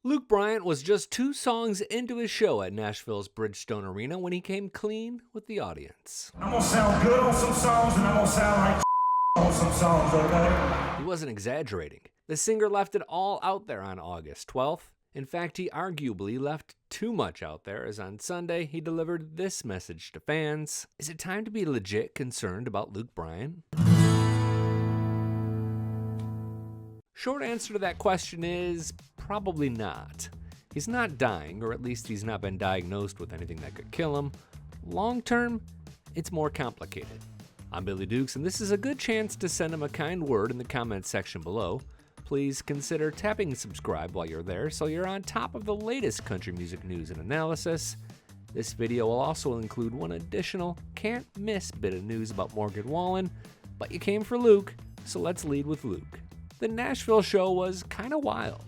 Luke Bryan was just 2 songs into his show at Nashville's Bridgestone Arena when he came clean with the audience. I'm gonna sound good on some songs and I'm gonna sound like on some songs, okay? He wasn't exaggerating. The singer left it all out there on August 12th. In fact, he arguably left too much out there, as on Sunday he delivered this message to fans. Is it time to be legit concerned about Luke Bryan? Short answer to that question is probably not. He's not dying, or at least he's not been diagnosed with anything that could kill him. Long term, it's more complicated. I'm Billy Dukes, and this is a good chance to send him a kind word in the comments section below. Please consider tapping subscribe while you're there so you're on top of the latest country music news and analysis. This video will also include one additional can't-miss bit of news about Morgan Wallen, but you came for Luke, so let's lead with Luke. The Nashville show was kinda wild.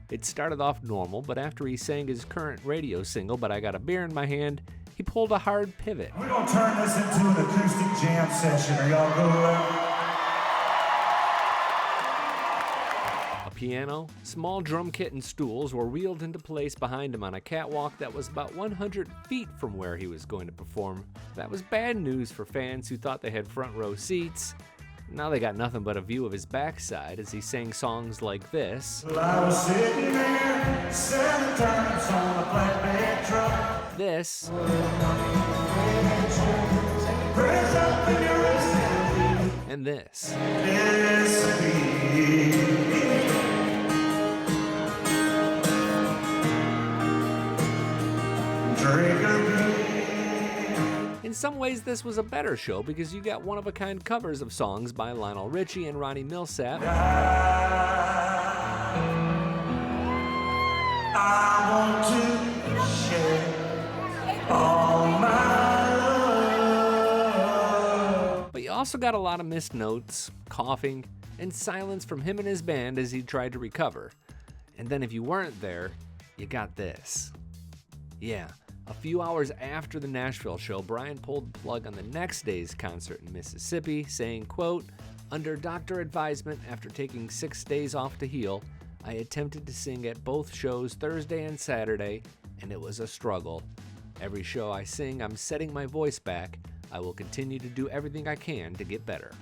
It started off normal, but after he sang his current radio single, But I Got a Beer in My Hand, he pulled a hard pivot. We're gonna turn this into an acoustic jam session. Are y'all good with that? A piano, small drum kit, and stools were wheeled into place behind him on a catwalk that was about 100 feet from where he was going to perform. That was bad news for fans who thought they had front row seats. Now they got nothing but a view of his backside as he sang songs like this. Well, I was sitting there, selling turnips on a flatbed truck. This. Press up in your wrist And this. Drink a beer. In some ways, this was a better show because you got one-of-a-kind covers of songs by Lionel Richie and Ronnie Millsap. I want to share all my love. But you also got a lot of missed notes, coughing, and silence from him and his band as he tried to recover. And then if you weren't there, you got this. Yeah. A few hours after the Nashville show, Bryan pulled the plug on the next day's concert in Mississippi, saying, quote, "Under doctor advisement, after taking 6 days off to heal, I attempted to sing at both shows Thursday and Saturday, and it was a struggle. Every show I sing, I'm setting my voice back. I will continue to do everything I can to get better."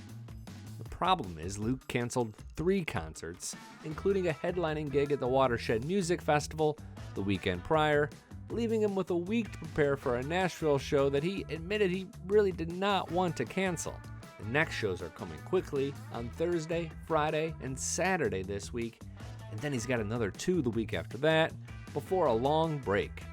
The problem is Luke canceled 3 concerts, including a headlining gig at the Watershed Music Festival the weekend prior, leaving him with a week to prepare for a Nashville show that he admitted he really did not want to cancel. The next shows are coming quickly on Thursday, Friday, and Saturday this week, and then he's got another 2 the week after that, before a long break.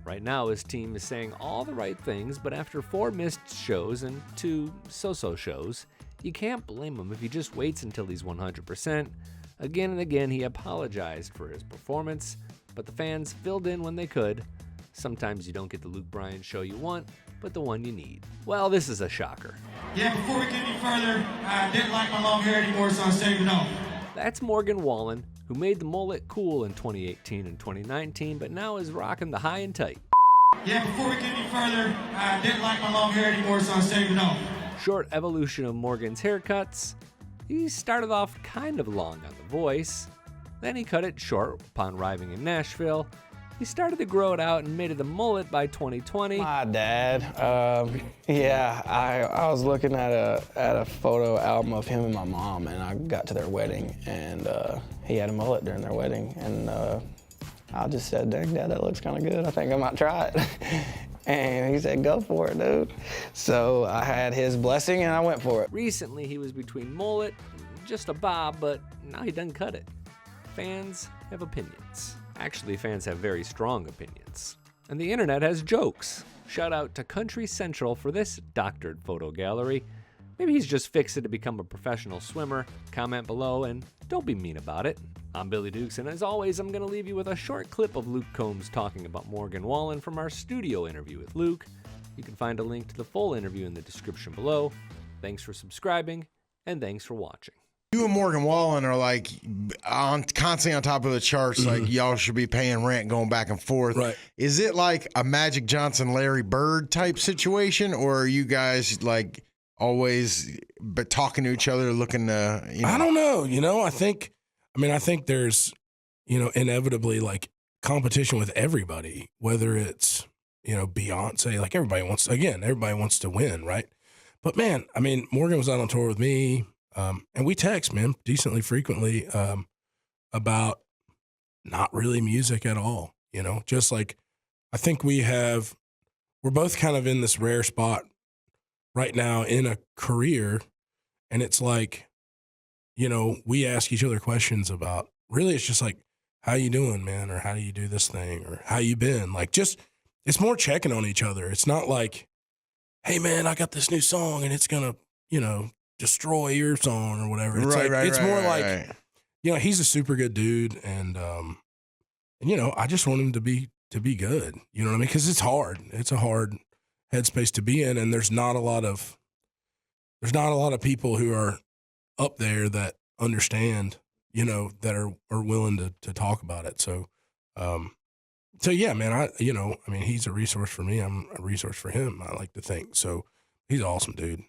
Right now, his team is saying all the right things, but after 4 missed shows and 2 so-so shows, you can't blame him if he just waits until he's 100%. Again and again, he apologized for his performance, but the fans filled in when they could. Sometimes you don't get the Luke Bryan show you want, but the one you need. Well, this is a shocker. Yeah, before we get any further, I didn't like my long hair anymore, so I'm shaving it off. That's Morgan Wallen, who made the mullet cool in 2018 and 2019, but now is rocking the high and tight. Yeah, before we get any further, I didn't like my long hair anymore, so I'm shaving it off. Short evolution of Morgan's haircuts. He started off kind of long on the voice. Then he cut it short upon arriving in Nashville. He started to grow it out and made it a mullet by 2020. My dad, I was looking at a photo album of him and my mom, and I got to their wedding, and he had a mullet during their wedding, and I just said, "Dang, Dad, that looks kind of good. I think I might try it." And he said, "Go for it, dude." So I had his blessing, and I went for it. Recently, he was between mullet and just a bob, but now he done cut it. Fans have opinions. Actually, fans have very strong opinions. And the internet has jokes. Shout out to Country Central for this doctored photo gallery. Maybe he's just fixed it to become a professional swimmer. Comment below and don't be mean about it. I'm Billy Dukes, and as always, I'm going to leave you with a short clip of Luke Combs talking about Morgan Wallen from our studio interview with Luke. You can find a link to the full interview in the description below. Thanks for subscribing, and thanks for watching. You and Morgan Wallen are like constantly on top of the charts. Like y'all should be paying rent, going back and forth. Right. Is it like a Magic Johnson, Larry Bird type situation, or are you guys like always but talking to each other, looking to? I don't know. I think there's inevitably like competition with everybody, whether it's, Beyonce, like everybody wants to win, right? But man, I mean, Morgan was out on tour with me, and we text, man, decently frequently about not really music at all, just like I think we're both kind of in this rare spot right now in a career, and it's like, we ask each other questions about, really, it's just like, how you doing, man? Or how do you do this thing? Or how you been? Like, just, it's more checking on each other. It's not like, hey, man, I got this new song and it's going to, destroy your song or whatever. It's it's more like, he's a super good dude. And I just want him to be good. You know what I mean? Because it's hard. It's a hard headspace to be in. And there's not a lot of people who are up there that understand, that are willing to talk about it. So yeah, man, he's a resource for me. I'm a resource for him, I like to think. So he's an awesome dude.